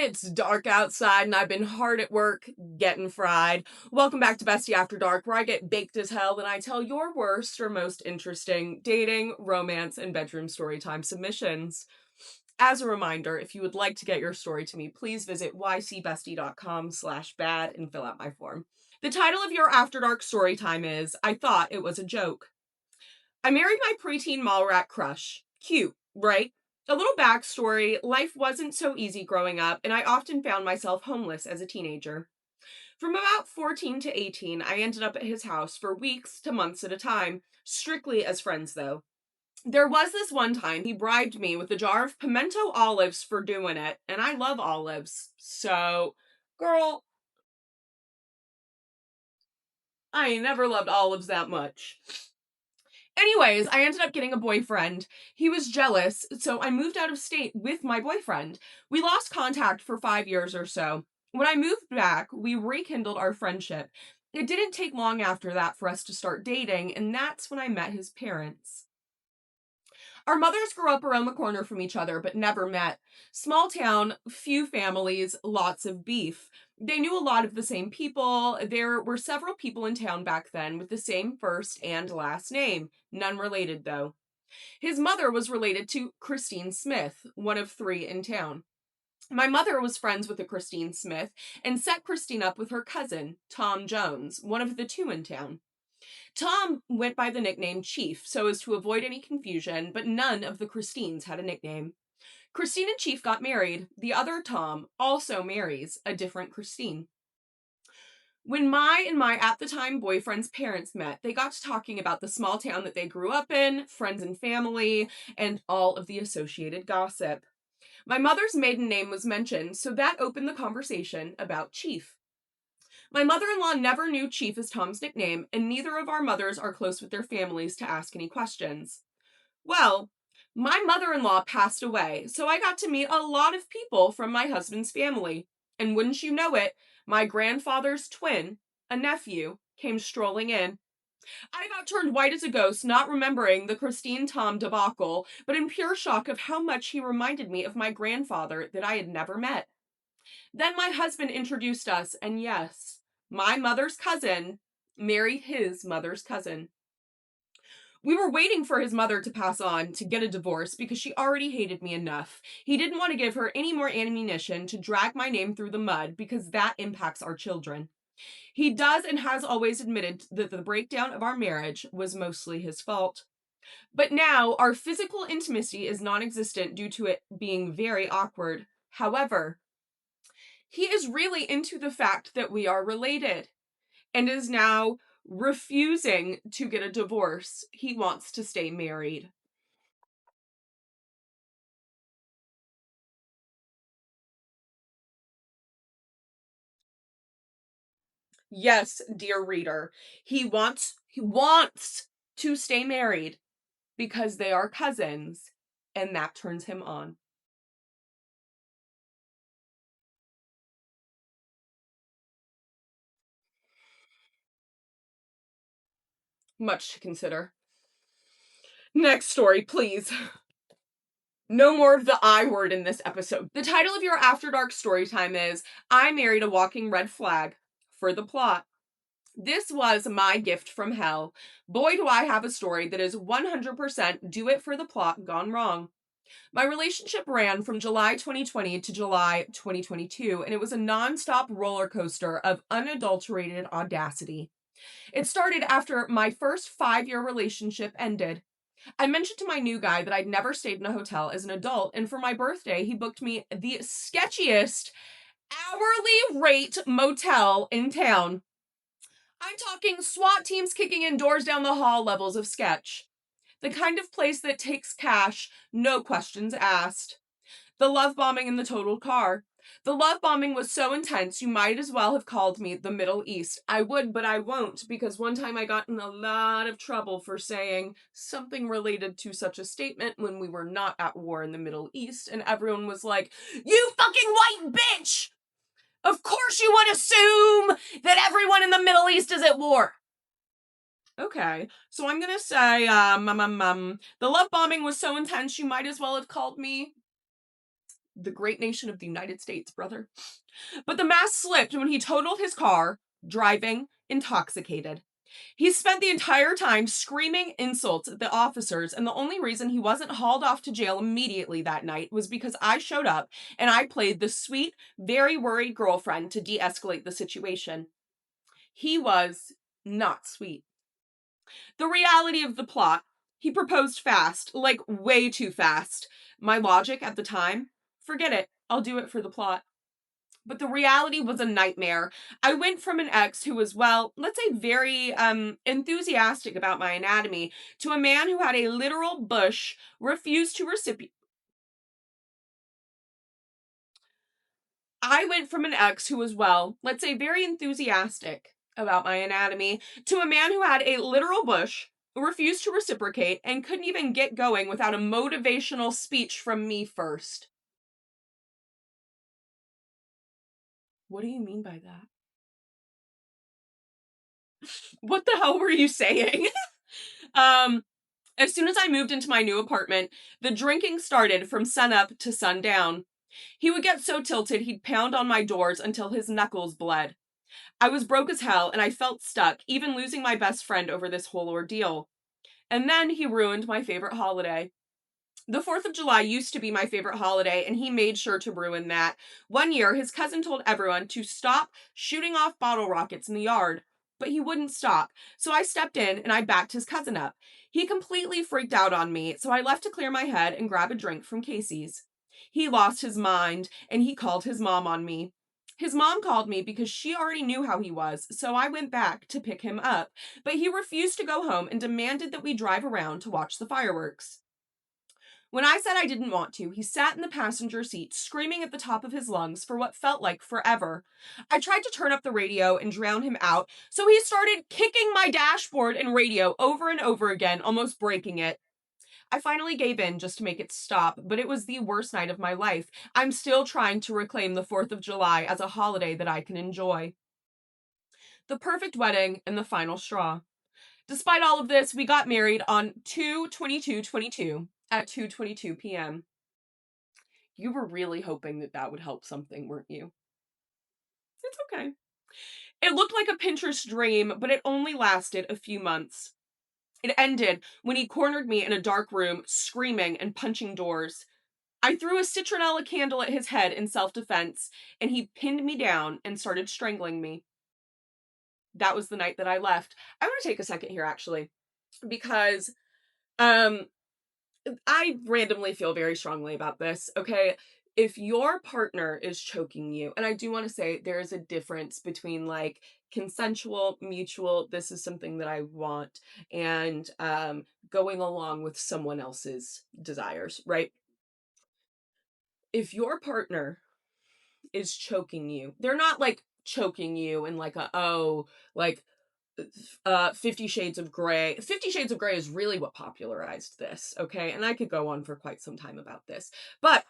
It's dark outside and I've been hard at work getting fried. Welcome back to Bestie After Dark, where I get baked as hell and I tell your worst or most interesting dating, romance, and bedroom storytime submissions. As a reminder, if you would like to get your story to me, please visit ycbestie.com/bad and fill out my form. The title of your After Dark storytime is I Thought It Was a Joke. I married my preteen mall rat crush. Cute, right? A little backstory, life wasn't so easy growing up, and I often found myself homeless as a teenager. From about 14 to 18, I ended up at his house for weeks to months at a time, strictly as friends though. There was this one time he bribed me with a jar of pimento olives for doing it, and I love olives. So, girl, I ain't never loved olives that much. Anyways, I ended up getting a boyfriend. He was jealous, so I moved out of state with my boyfriend. We lost contact for 5 years or so. When I moved back, we rekindled our friendship. It didn't take long after that for us to start dating, and that's when I met his parents. Our mothers grew up around the corner from each other, but never met. Small town, few families, lots of beef. They knew a lot of the same people. There were several people in town back then with the same first and last name. None related, though. His mother was related to Christine Smith, one of three in town. My mother was friends with a Christine Smith and set Christine up with her cousin, Tom Jones, one of the two in town. Tom went by the nickname Chief so as to avoid any confusion, but none of the Christines had a nickname. Christine and Chief got married. The other Tom also marries a different Christine. When my and my at the time boyfriend's parents met, they got to talking about the small town that they grew up in, friends and family, and all of the associated gossip. My mother's maiden name was mentioned, so that opened the conversation about Chief. My mother-in-law never knew Chief as Tom's nickname, and neither of our mothers are close with their families to ask any questions. Well, my mother-in-law passed away, so I got to meet a lot of people from my husband's family. And wouldn't you know it, my grandfather's twin, a nephew, came strolling in. I about turned white as a ghost, not remembering the Christine Tom debacle, but in pure shock of how much he reminded me of my grandfather that I had never met. Then my husband introduced us, and yes, my mother's cousin married his mother's cousin. We were waiting for his mother to pass on to get a divorce because she already hated me enough. He didn't want to give her any more ammunition to drag my name through the mud because that impacts our children. He does and has always admitted that the breakdown of our marriage was mostly his fault. But now our physical intimacy is non-existent due to it being very awkward. However, he is really into the fact that we are related and is now refusing to get a divorce. He wants to stay married. Yes, dear reader, he wants to stay married because they are cousins and that turns him on. Much to consider. Next story, please. No more of the I word in this episode. The title of your After Dark storytime is I Married a Walking Red Flag. For the plot. This was my gift from hell. Boy, do I have a story that is 100% do it for the plot gone wrong. My relationship ran from July 2020 to July 2022, and it was a nonstop roller coaster of unadulterated audacity. It started after my first 5-year relationship ended. I mentioned to my new guy that I'd never stayed in a hotel as an adult, and for my birthday, he booked me the sketchiest hourly rate motel in town. I'm talking SWAT teams kicking in doors down the hall levels of sketch. The kind of place that takes cash, no questions asked. The love bombing in the totaled car. The love bombing was so intense, you might as well have called me the Middle East. I would, but I won't, because one time I got in a lot of trouble for saying something related to such a statement when we were not at war in the Middle East, and everyone was like, "You fucking white bitch! Of course you would assume that everyone in the Middle East is at war." Okay, so I'm gonna say, the love bombing was so intense you might as well have called me The great nation of the United States, brother. But the mask slipped when he totaled his car, driving intoxicated. He spent the entire time screaming insults at the officers, and the only reason he wasn't hauled off to jail immediately that night was because I showed up and I played the sweet, very worried girlfriend to de escalate the situation. He was not sweet. The reality of the plot: he proposed fast, like way too fast. My logic at the time: forget it, I'll do it for the plot. But the reality was a nightmare. I went from an ex who was, well, let's say very enthusiastic about my anatomy to a man who had a literal bush, refused to reciprocate. I went from an ex who was, well, let's say very enthusiastic about my anatomy to a man who had a literal bush, refused to reciprocate, and couldn't even get going without a motivational speech from me first. What do you mean by that? What the hell were you saying? um As soon as I moved into my new apartment, the drinking started from sunup to sundown. He would get so tilted he'd pound on my doors until his knuckles bled. I was broke as hell and I felt stuck, even losing my best friend over this whole ordeal. And then he ruined my favorite holiday. The 4th of July used to be my favorite holiday, and he made sure to ruin that. One year, his cousin told everyone to stop shooting off bottle rockets in the yard, but he wouldn't stop. So I stepped in and I backed his cousin up. He completely freaked out on me, so I left to clear my head and grab a drink from Casey's. He lost his mind, and he called his mom on me. His mom called me because she already knew how he was, so I went back to pick him up, but he refused to go home and demanded that we drive around to watch the fireworks. When I said I didn't want to, he sat in the passenger seat, screaming at the top of his lungs for what felt like forever. I tried to turn up the radio and drown him out, so he started kicking my dashboard and radio over and over again, almost breaking it. I finally gave in just to make it stop, but it was the worst night of my life. I'm still trying to reclaim the 4th of July as a holiday that I can enjoy. The perfect wedding and the final straw. Despite all of this, we got married on 2/22/22 at 2:22 p.m. You were really hoping that that would help something, weren't you? It's okay. It looked like a Pinterest dream, but it only lasted a few months. It ended when he cornered me in a dark room, screaming and punching doors. I threw a citronella candle at his head in self-defense, and he pinned me down and started strangling me. That was the night that I left. I want to take a second here, actually, because um I randomly feel very strongly about this, okay? If your partner is choking you, and I do want to say there is a difference between like consensual, mutual, this is something that I want, and going along with someone else's desires, right? If your partner is choking you, they're not like choking you in like a, oh, like 50 Shades of Grey. 50 Shades of Grey is really what popularized this, okay? And I could go on for quite some time about this. But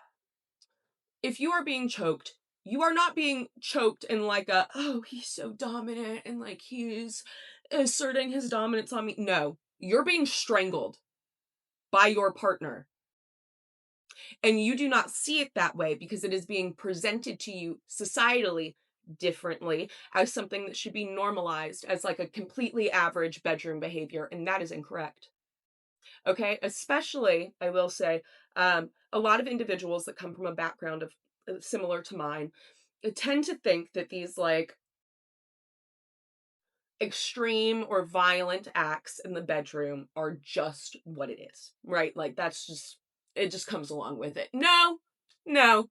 if you are being choked, you are not being choked in like a, oh, he's so dominant and like he's asserting his dominance on me. No, you're being strangled by your partner. And you do not see it that way because it is being presented to you societally differently as something that should be normalized as like a completely average bedroom behavior. And that is incorrect. Okay. Especially, I will say, a lot of individuals that come from a background of similar to mine tend to think that these like extreme or violent acts in the bedroom are just what it is, right? Like that's just, it just comes along with it. No, no,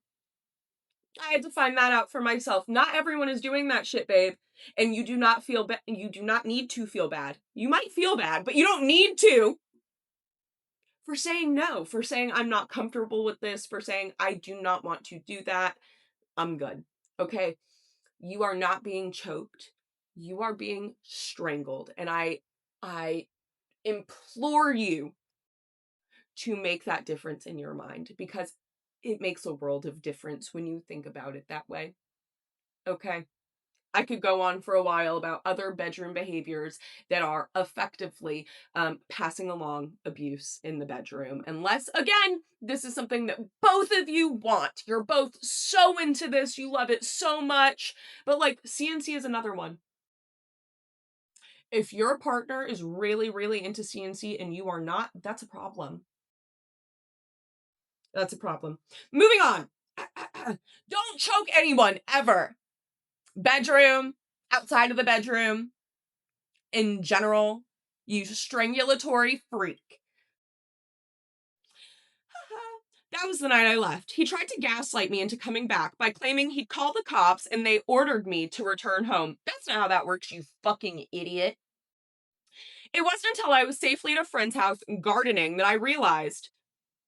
I had to find that out for myself. Not everyone is doing that shit, babe. And you do not feel bad. You do not need to feel bad. You might feel bad, but you don't need to for saying no, for saying I'm not comfortable with this, for saying I do not want to do that. I'm good. Okay. You are not being choked. You are being strangled. And I implore you to make that difference in your mind because it makes a world of difference when you think about it that way. Okay. I could go on for a while about other bedroom behaviors that are effectively passing along abuse in the bedroom. Unless, again, this is something that both of you want. You're both so into this. You love it so much. But like CNC is another one. If your partner is really, really into CNC and you are not, that's a problem. That's a problem. Moving on. Don't choke anyone ever. Bedroom, outside of the bedroom, in general, you strangulatory freak. That was the night I left. He tried to gaslight me into coming back by claiming he'd call the cops and they ordered me to return home. That's not how that works, you fucking idiot. It wasn't until I was safely at a friend's house gardening that I realized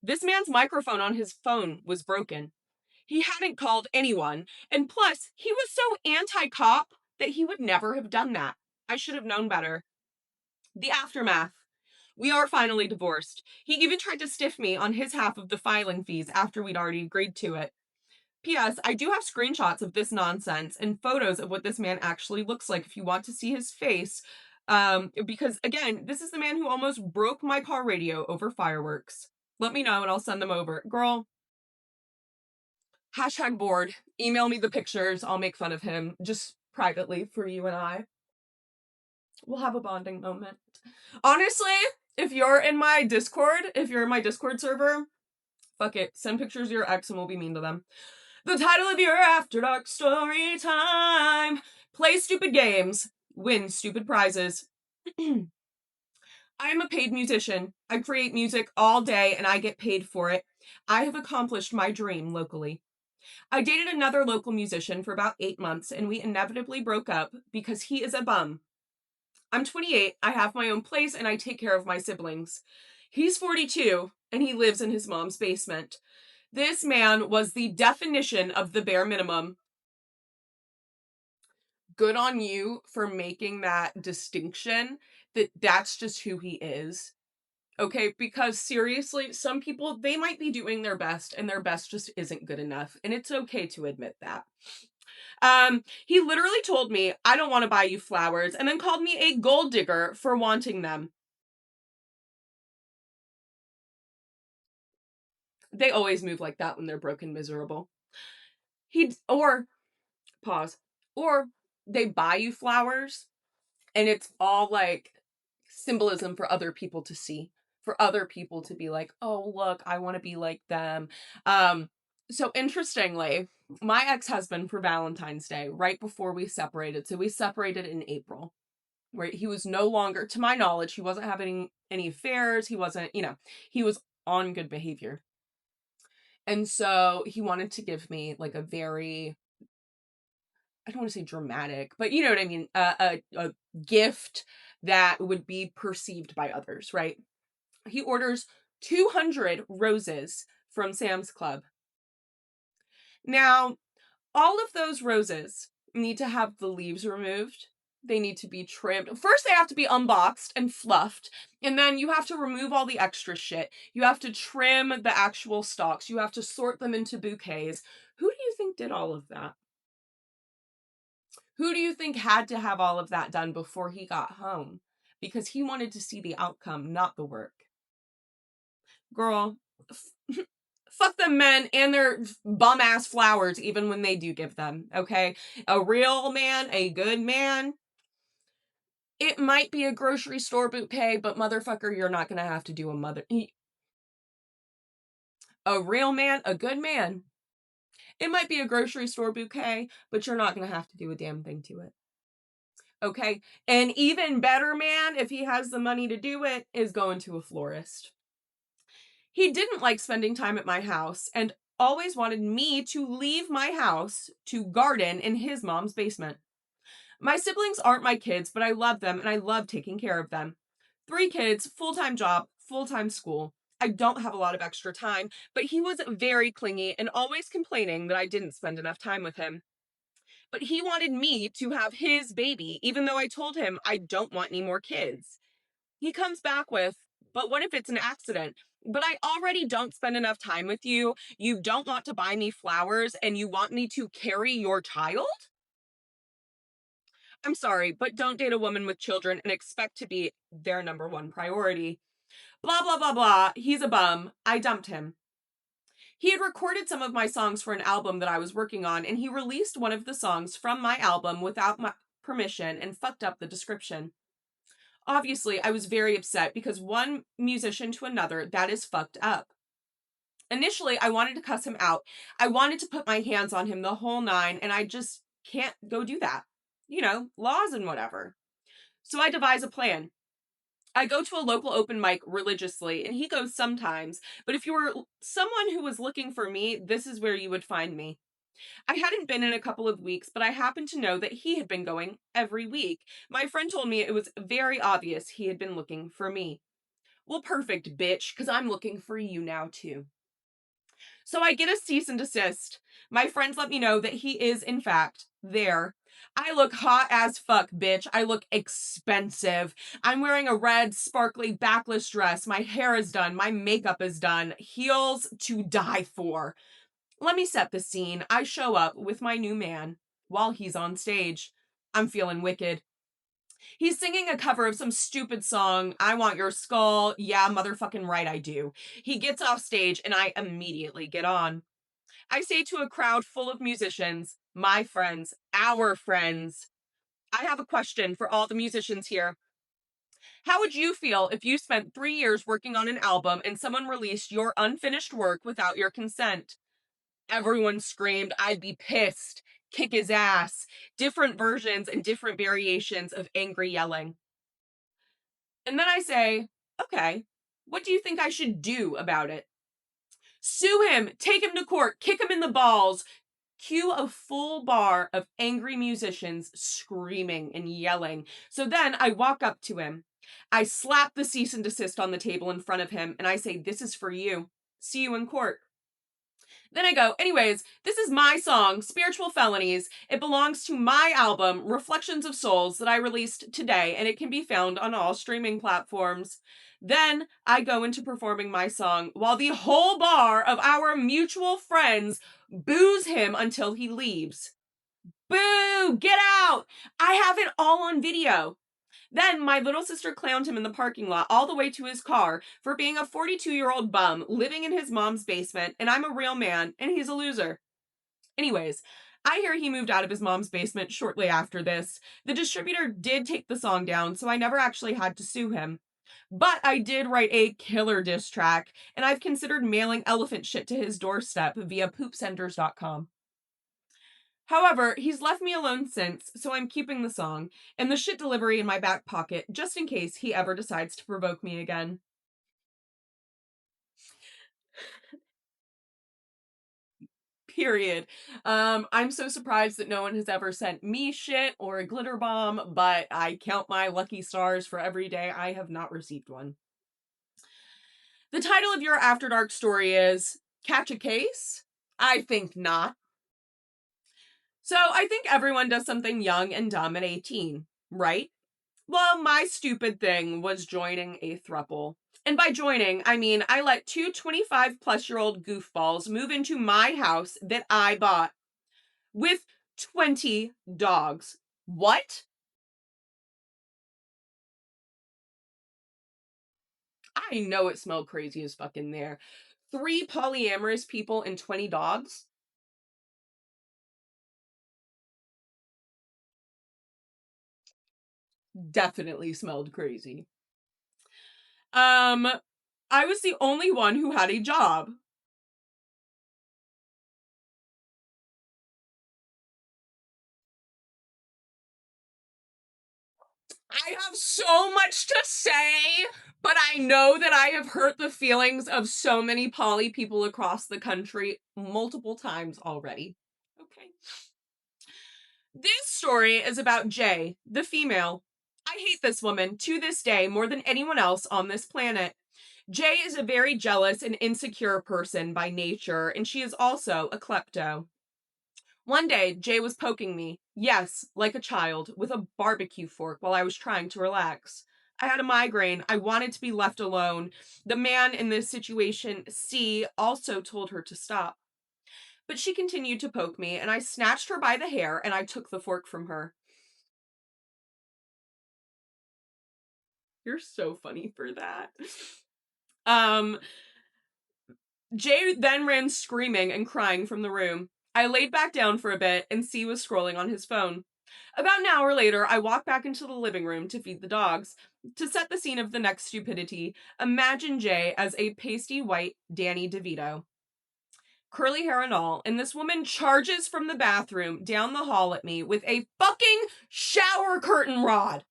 this man's microphone on his phone was broken. He hadn't called anyone, and plus, he was so anti-cop that he would never have done that. I should have known better. The aftermath. We are finally divorced. He even tried to stiff me on his half of the filing fees after we'd already agreed to it. P.S. I do have screenshots of this nonsense and photos of what this man actually looks like if you want to see his face. Because again, this is the man who almost broke my car radio over fireworks. Let me know and I'll send them over. Girl, hashtag bored. Email me the pictures. I'll make fun of him just privately for you and I. We'll have a bonding moment. Honestly, if you're in my Discord server, fuck it. Send pictures of your ex and we'll be mean to them. The title of your After Dark story time. Play stupid games. Win stupid prizes. I am a paid musician. I create music all day and I get paid for it. I have accomplished my dream locally. I dated another local musician for about 8 months and we inevitably broke up because he is a bum. I'm 28, I have my own place, and I take care of my siblings. He's 42, and he lives in his mom's basement. This man was the definition of the bare minimum. Good on you for making that distinction, that that's just who he is. Okay, because seriously, some people, they might be doing their best, and their best just isn't good enough, and it's okay to admit that. He literally told me, I don't want to buy you flowers, and then called me a gold digger for wanting them. They always move like that when they're broken, miserable. Or, pause, or they buy you flowers, and it's all like symbolism for other people to see, for other people to be like, oh, look, I want to be like them. So interestingly, my ex-husband for Valentine's Day, right before we separated, so we separated in April, right? He was no longer, to my knowledge, he wasn't having any affairs. He wasn't, he was on good behavior. And so he wanted to give me like a very, I don't want to say dramatic, but you know what I mean? A gift that would be perceived by others, right? He orders 200 roses from Sam's Club. Now, all of those roses need to have the leaves removed. They need to be trimmed. First, they have to be unboxed and fluffed. And then you have to remove all the extra shit. You have to trim the actual stalks. You have to sort them into bouquets. Who do you think did all of that? Who do you think had to have all of that done before he got home? Because he wanted to see the outcome, not the work. Girl, fuck them men and their bum ass flowers, even when they do give them, okay? A real man, a good man, it might be a grocery store bouquet, but motherfucker, you're not gonna have to do a real man, a good man. It might be a grocery store bouquet, but you're not gonna have to do a damn thing to it. Okay? An even better man, if he has the money to do it, is going to a florist. He didn't like spending time at my house and always wanted me to leave my house to garden in his mom's basement. My siblings aren't my kids, but I love them and I love taking care of them. 3 kids, full-time job, full-time school. I don't have a lot of extra time, but he was very clingy and always complaining that I didn't spend enough time with him. But he wanted me to have his baby, even though I told him I don't want any more kids. He comes back with, but what if it's an accident? But I already don't spend enough time with you. You don't want to buy me flowers and you want me to carry your child? I'm sorry, but don't date a woman with children and expect to be their number one priority. Blah, blah, blah, blah. He's a bum. I dumped him. He had recorded some of my songs for an album that I was working on, and he released one of the songs from my album without my permission and fucked up the description. Obviously, I was very upset because one musician to another, that is fucked up. Initially, I wanted to cuss him out. I wanted to put my hands on him the whole nine, and I just can't go do that. You know, laws and whatever. So I devise a plan. I go to a local open mic religiously, and he goes sometimes. But if you were someone who was looking for me, this is where you would find me. I hadn't been in a couple of weeks, but I happened to know that he had been going every week. My friend told me it was very obvious he had been looking for me. Well, perfect, bitch, because I'm looking for you now, too. So I get a cease and desist. My friends let me know that he is, in fact, there. I look hot as fuck, bitch. I look expensive. I'm wearing a red, sparkly, backless dress. My hair is done. My makeup is done. Heels to die for. Let me set the scene. I show up with my new man while he's on stage. I'm feeling wicked. He's singing a cover of some stupid song, I Want Your Skull. Yeah, motherfucking right, I do. He gets off stage and I immediately get on. I say to a crowd full of musicians, my friends, our friends, I have a question for all the musicians here. How would you feel if you spent 3 years working on an album and someone released your unfinished work without your consent? Everyone screamed, I'd be pissed, kick his ass. Different versions and different variations of angry yelling. And then I say, okay, what do you think I should do about it? Sue him, take him to court, kick him in the balls. Cue a full bar of angry musicians screaming and yelling. So then I walk up to him. I slap the cease and desist on the table in front of him and I say, this is for you. See you in court. Then I go, anyways, this is my song, Spiritual Felonies. It belongs to my album, Reflections of Souls, that I released today, and it can be found on all streaming platforms. Then I go into performing my song while the whole bar of our mutual friends boos him until he leaves. Boo! Get out! I have it all on video. Then my little sister clowned him in the parking lot all the way to his car for being a 42-year-old bum living in his mom's basement, and I'm a real man, and he's a loser. Anyways, I hear he moved out of his mom's basement shortly after this. The distributor did take the song down, so I never actually had to sue him. But I did write a killer diss track, and I've considered mailing elephant shit to his doorstep via poopsenders.com. However, he's left me alone since, so I'm keeping the song and the shit delivery in my back pocket just in case he ever decides to provoke me again. Period. I'm so surprised that no one has ever sent me shit or a glitter bomb, but I count my lucky stars for every day I have not received one. The title of your After Dark story is Catch a Case? I think not. So I think everyone does something young and dumb at 18, right? Well, my stupid thing was joining a throuple. And by joining, I mean I let two 25-plus-year-old goofballs move into my house that I bought with 20 dogs. What? I know it smelled crazy as fuck in there. 3 polyamorous people and 20 dogs? Definitely smelled crazy. Um, I was the only one who had a job. I have so much to say, but I know that I have hurt the feelings of so many poly people across the country multiple times already. Okay. This story is about Jay, the female. I hate this woman to this day more than anyone else on this planet. Jay is a very jealous and insecure person by nature, and she is also a klepto. One day, Jay was poking me, yes, like a child, with a barbecue fork while I was trying to relax. I had a migraine. I wanted to be left alone. The man in this situation, C, also told her to stop. But she continued to poke me, and I snatched her by the hair and I took the fork from her. You're so funny for that. Jay then ran screaming and crying from the room. I laid back down for a bit, and C was scrolling on his phone. About an hour later, I walked back into the living room to feed the dogs. To set the scene of the next stupidity, imagine Jay as a pasty white Danny DeVito. Curly hair and all, and this woman charges from the bathroom down the hall at me with a fucking shower curtain rod.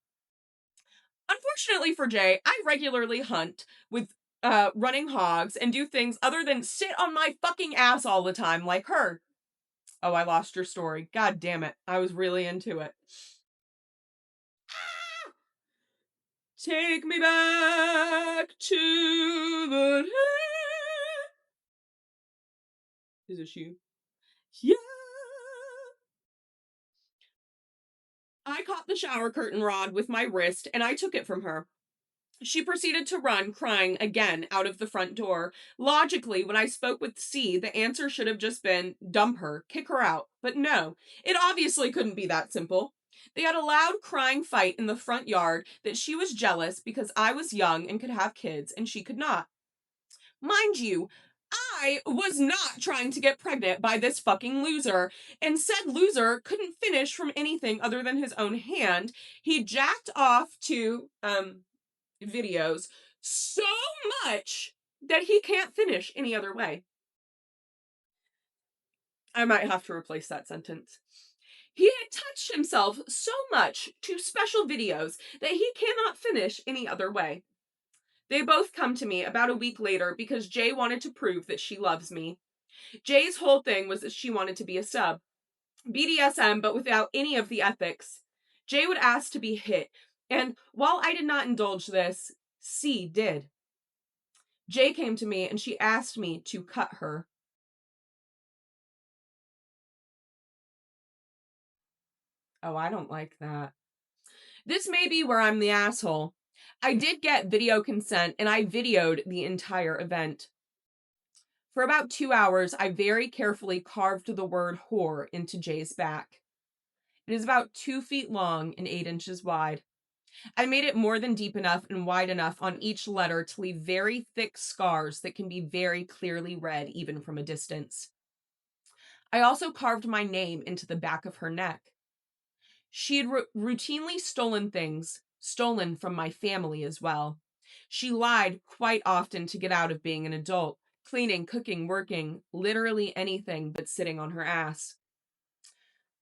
Unfortunately for Jay, I regularly hunt with running hogs and do things other than sit on my fucking ass all the time like her. Oh, I lost your story. God damn it. I was really into it. Take me back to the day. Is it you? Yeah. I caught the shower curtain rod with my wrist and I took it from her. She proceeded to run, crying again, out of the front door. Logically, when I spoke with C, the answer should have just been dump her, kick her out. But no, it obviously couldn't be that simple. They had a loud crying fight in the front yard that she was jealous because I was young and could have kids and she could not. Mind you, I was not trying to get pregnant by this fucking loser, and said loser couldn't finish from anything other than his own hand. He jacked off to, videos so much that he can't finish any other way. I might have to replace that sentence. He had touched himself so much to special videos that he cannot finish any other way. They both come to me about a week later because Jay wanted to prove that she loves me. Jay's whole thing was that she wanted to be a sub. BDSM, but without any of the ethics. Jay would ask to be hit, and while I did not indulge this, C did. Jay came to me and she asked me to cut her. Oh, I don't like that. This may be where I'm the asshole. I did get video consent and I videoed the entire event. For about 2 hours, I very carefully carved the word whore into Jay's back. It is about 2 feet long and 8 inches wide. I made it more than deep enough and wide enough on each letter to leave very thick scars that can be very clearly read even from a distance. I also carved my name into the back of her neck. She had routinely stolen things, stolen from my family as well. She lied quite often to get out of being an adult, cleaning, cooking, working, literally anything but sitting on her ass.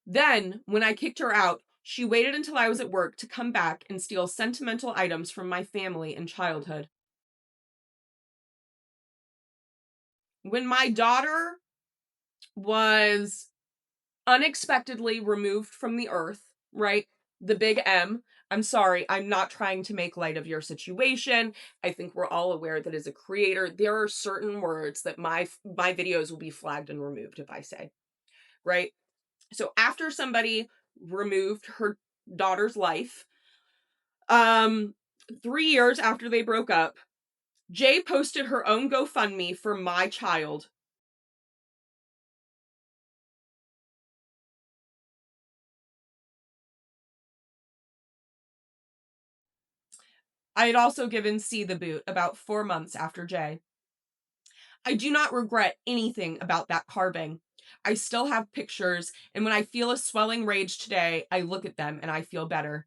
Then, when I kicked her out, she waited until I was at work to come back and steal sentimental items from my family and childhood. When my daughter was unexpectedly removed from the earth, right? The big M. I'm sorry, I'm not trying to make light of your situation. I think we're all aware that as a creator, there are certain words that my videos will be flagged and removed if I say, right? So after somebody removed her daughter's life, 3 years after they broke up, Jay posted her own GoFundMe for my child. I had also given C the boot about 4 months after Jay. I do not regret anything about that carving. I still have pictures, and when I feel a swelling rage today, I look at them and I feel better.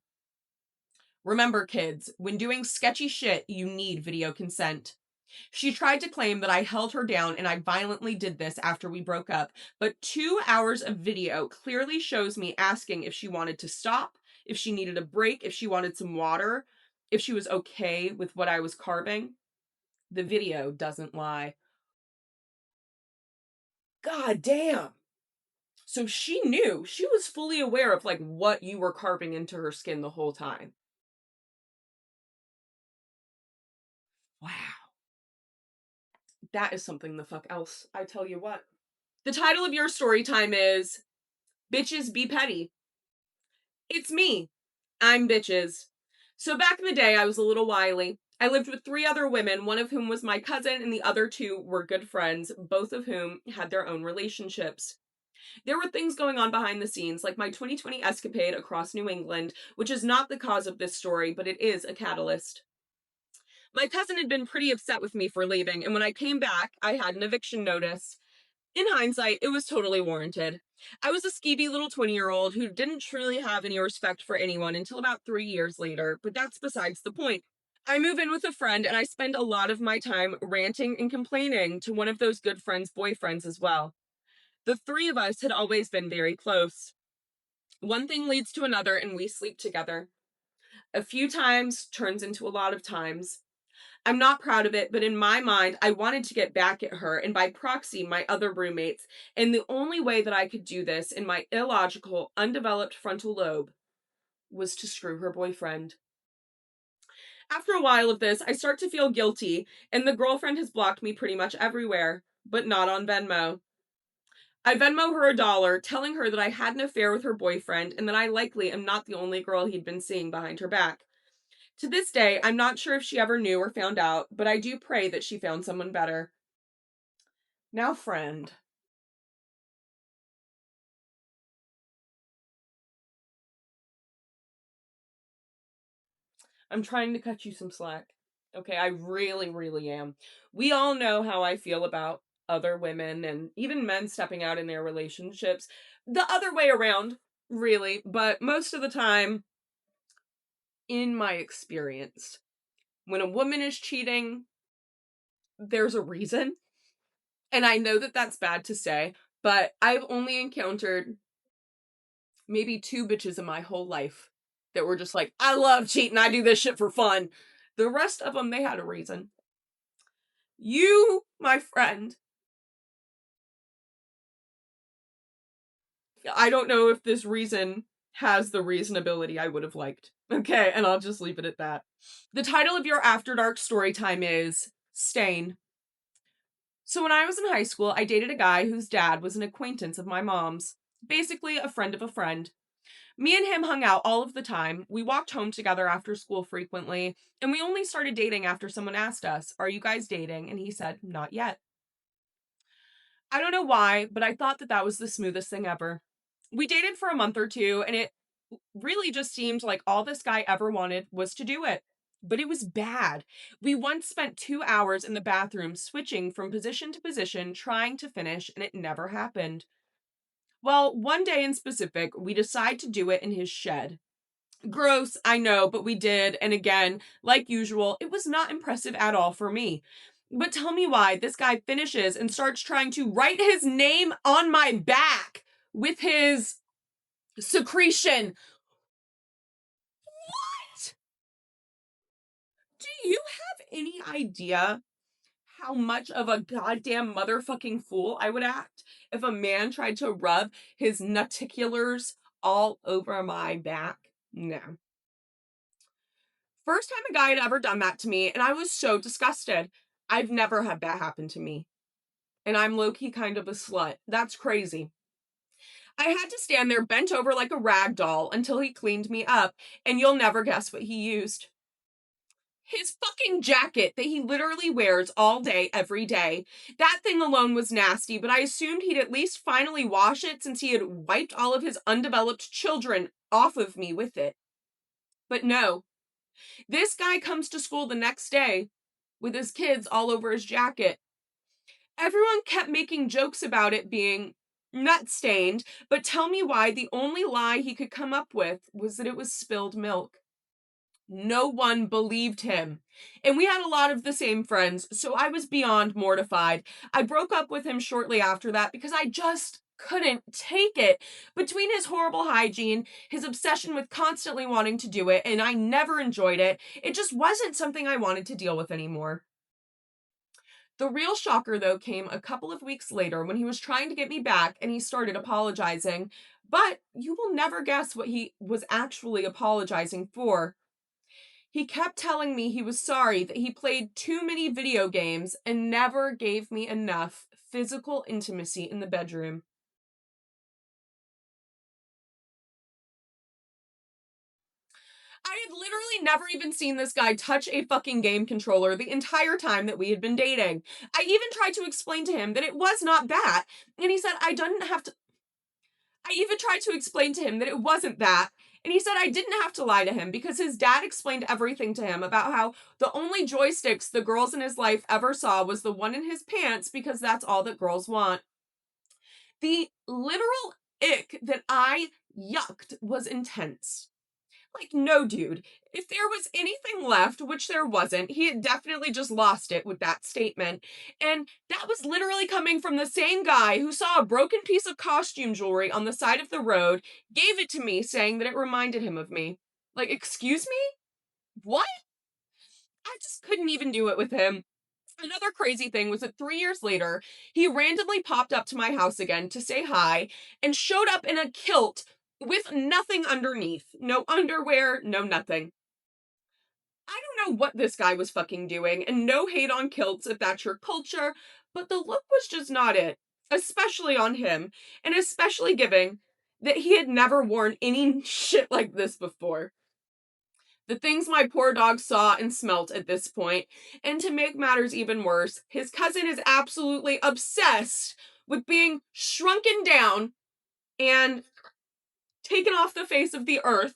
Remember, kids, when doing sketchy shit, you need video consent. She tried to claim that I held her down and I violently did this after we broke up, but 2 hours of video clearly shows me asking if she wanted to stop, if she needed a break, if she wanted some water, if she was okay with what I was carving. The video doesn't lie. God damn. So she knew, she was fully aware of like what you were carving into her skin the whole time. Wow. That is something the fuck else, I tell you what. The title of your story time is Bitches Be Petty. It's me. I'm Bitches. So back in the day, I was a little wily. I lived with 3 other women, one of whom was my cousin, and the other 2 were good friends, both of whom had their own relationships. There were things going on behind the scenes, like my 2020 escapade across New England, which is not the cause of this story, but it is a catalyst. My cousin had been pretty upset with me for leaving, and when I came back, I had an eviction notice. In hindsight, it was totally warranted. I was a skeevy little 20-year-old who didn't truly have any respect for anyone until about 3 years later, but that's besides the point. I move in with a friend, and I spend a lot of my time ranting and complaining to one of those good friends' boyfriends as well. The three of us had always been very close. One thing leads to another, and we sleep together. A few times turns into a lot of times. I'm not proud of it, but in my mind, I wanted to get back at her and by proxy, my other roommates. And the only way that I could do this in my illogical, undeveloped frontal lobe was to screw her boyfriend. After a while of this, I start to feel guilty, and the girlfriend has blocked me pretty much everywhere, but not on Venmo. I Venmo her $1, telling her that I had an affair with her boyfriend and that I likely am not the only girl he'd been seeing behind her back. To this day, I'm not sure if she ever knew or found out, but I do pray that she found someone better. Now, friend. I'm trying to cut you some slack. Okay, I really, really am. We all know how I feel about other women and even men stepping out in their relationships. The other way around, really, but most of the time, in my experience, when a woman is cheating, there's a reason. And I know that that's bad to say, but I've only encountered maybe 2 bitches in my whole life that were just like, I love cheating, I do this shit for fun. The rest of them, they had a reason. You, my friend, I don't know if this reason has the reasonability I would have liked. Okay, and I'll just leave it at that. The title of your After Dark story time is Stain. So when I was in high school, I dated a guy whose dad was an acquaintance of my mom's. Basically, a friend of a friend. Me and him hung out all of the time. We walked home together after school frequently, and we only started dating after someone asked us, "Are you guys dating?" And he said, "Not yet." I don't know why, but I thought that that was the smoothest thing ever. We dated for a month or two, and it really just seemed like all this guy ever wanted was to do it. But it was bad. We once spent 2 hours in the bathroom switching from position to position, trying to finish, and it never happened. Well, one day in specific, we decided to do it in his shed. Gross, I know, but we did. And again, like usual, it was not impressive at all for me. But tell me why this guy finishes and starts trying to write his name on my back with his secretion. What? Do you have any idea how much of a goddamn motherfucking fool I would act if a man tried to rub his nuticulars all over my back? No. First time a guy had ever done that to me, and I was so disgusted. I've never had that happen to me. And I'm low-key kind of a slut. That's crazy. I had to stand there bent over like a rag doll until he cleaned me up, and you'll never guess what he used. His fucking jacket that he literally wears all day, every day. That thing alone was nasty, but I assumed he'd at least finally wash it since he had wiped all of his undeveloped children off of me with it. But no. This guy comes to school the next day with his kids all over his jacket. Everyone kept making jokes about it being nut stained, but tell me why the only lie he could come up with was that it was spilled milk. No one believed him. And we had a lot of the same friends, so I was beyond mortified. I broke up with him shortly after that because I just couldn't take it. Between his horrible hygiene, his obsession with constantly wanting to do it, and I never enjoyed it, it just wasn't something I wanted to deal with anymore. The real shocker, though, came a couple of weeks later when he was trying to get me back and he started apologizing. But you will never guess what he was actually apologizing for. He kept telling me he was sorry that he played too many video games and never gave me enough physical intimacy in the bedroom. I had literally never even seen this guy touch a fucking game controller the entire time that we had been dating. I even tried to explain to him that it was not that, and he said I didn't have to I even tried to explain to him that it wasn't that. And he said I didn't have to lie to him because his dad explained everything to him about how the only joysticks the girls in his life ever saw was the one in his pants because that's all that girls want. The literal ick that I yucked was intense. Like, no, dude. If there was anything left, which there wasn't, he had definitely just lost it with that statement. And that was literally coming from the same guy who saw a broken piece of costume jewelry on the side of the road, gave it to me, saying that it reminded him of me. Like, excuse me? What? I just couldn't even do it with him. Another crazy thing was that 3 years later, he randomly popped up to my house again to say hi and showed up in a kilt with nothing underneath. No underwear, no nothing. I don't know what this guy was fucking doing, and no hate on kilts if that's your culture, but the look was just not it, especially on him, and especially given that he had never worn any shit like this before. The things my poor dog saw and smelt at this point, and to make matters even worse, his cousin is absolutely obsessed with being shrunken down and taken off the face of the earth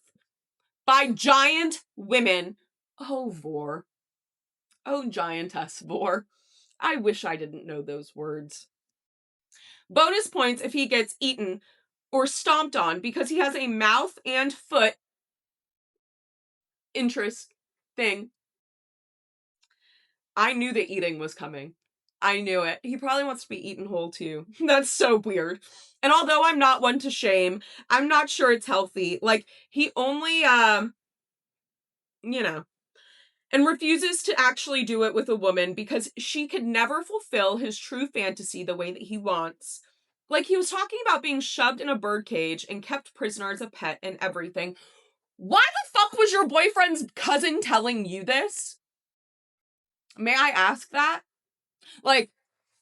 by giant women. Oh, Vor. Oh, giantess Vor. I wish I didn't know those words. Bonus points if he gets eaten or stomped on because he has a mouth and foot interest thing. I knew that eating was coming. I knew it. He probably wants to be eaten whole too. That's so weird. And although I'm not one to shame, I'm not sure it's healthy. Like, he only, you know, and refuses to actually do it with a woman because she could never fulfill his true fantasy the way that he wants. Like, he was talking about being shoved in a birdcage and kept prisoner as a pet and everything. Why the fuck was your boyfriend's cousin telling you this? May I ask that? Like,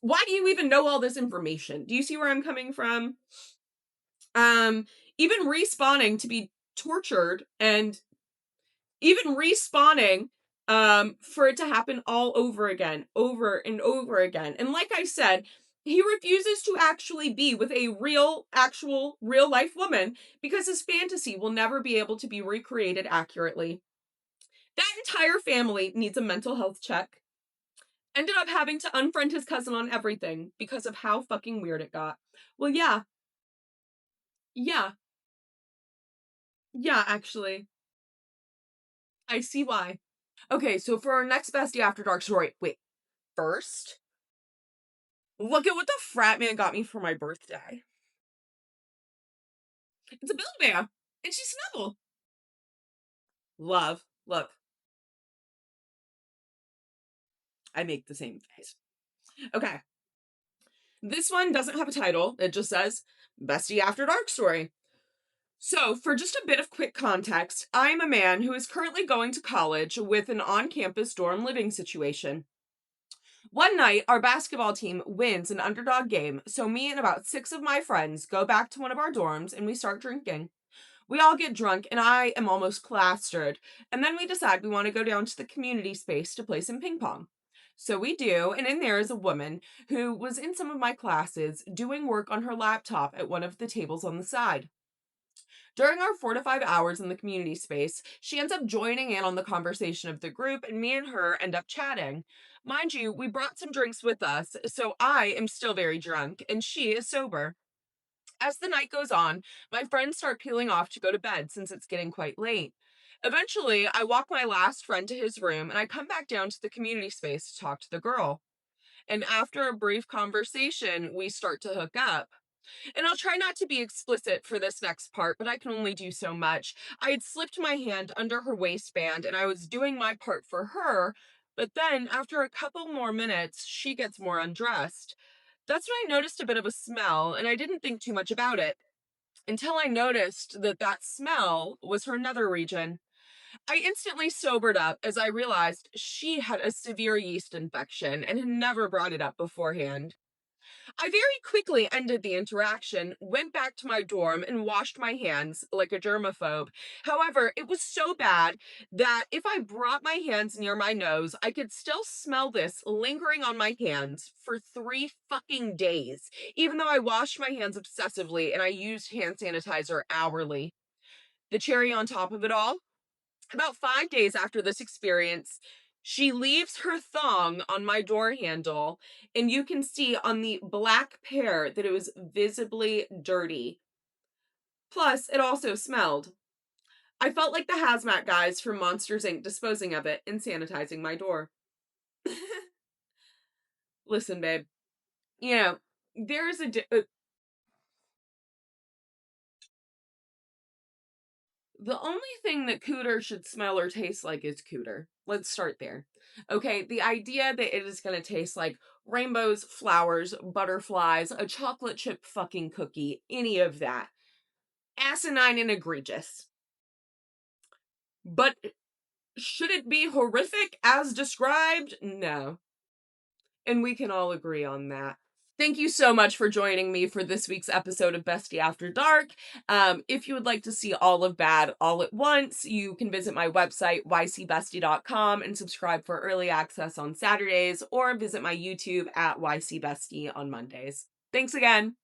why do you even know all this information? Do you see where I'm coming from? Even respawning to be tortured and even respawning for it to happen all over again, over and over again. And like I said, he refuses to actually be with a real, actual, real life woman because his fantasy will never be able to be recreated accurately. That entire family needs a mental health check. Ended up having to unfriend his cousin on everything because of how fucking weird it got. Well, yeah. Yeah. Yeah, actually. I see why. Okay, so for our next Bestie After Dark story, wait, first, look at what the frat man got me for my birthday. It's a Bill Bear, and she's Snuggle. Love. Look, I make the same face. Okay, this one doesn't have a title. It just says Bestie After Dark story. So, for just a bit of quick context, I'm a man who is currently going to college with an on campus dorm living situation. One night, our basketball team wins an underdog game, so me and about 6 of my friends go back to one of our dorms and we start drinking. We all get drunk, and I am almost plastered, and then we decide we want to go down to the community space to play some ping pong. So we do, and in there is a woman who was in some of my classes doing work on her laptop at one of the tables on the side. During our 4 to 5 hours in the community space, she ends up joining in on the conversation of the group, and me and her end up chatting. Mind you, we brought some drinks with us, so I am still very drunk, and she is sober. As the night goes on, my friends start peeling off to go to bed since it's getting quite late. Eventually, I walk my last friend to his room and I come back down to the community space to talk to the girl. And after a brief conversation, we start to hook up. And I'll try not to be explicit for this next part, but I can only do so much. I had slipped my hand under her waistband and I was doing my part for her, but then after a couple more minutes, she gets more undressed. That's when I noticed a bit of a smell, and I didn't think too much about it until I noticed that that smell was her nether region. I instantly sobered up as I realized she had a severe yeast infection and had never brought it up beforehand. I very quickly ended the interaction, went back to my dorm, and washed my hands like a germaphobe. However, it was so bad that if I brought my hands near my nose, I could still smell this lingering on my hands for 3 fucking days, even though I washed my hands obsessively and I used hand sanitizer hourly. The cherry on top of it all, about 5 days after this experience, she leaves her thong on my door handle, and you can see on the black pair that it was visibly dirty. Plus, it also smelled. I felt like the hazmat guys from Monsters Inc. disposing of it and sanitizing my door. Listen, babe, you know, there is the only thing that cooter should smell or taste like is cooter. Let's start there. Okay, the idea that it is going to taste like rainbows, flowers, butterflies, a chocolate chip fucking cookie, any of that. Asinine and egregious. But should it be horrific as described? No. And we can all agree on that. Thank you so much for joining me for this week's episode of Bestie After Dark. If you would like to see all of Bad all at once, you can visit my website, ycbestie.com, and subscribe for early access on Saturdays, or visit my YouTube at ycbestie on Mondays. Thanks again.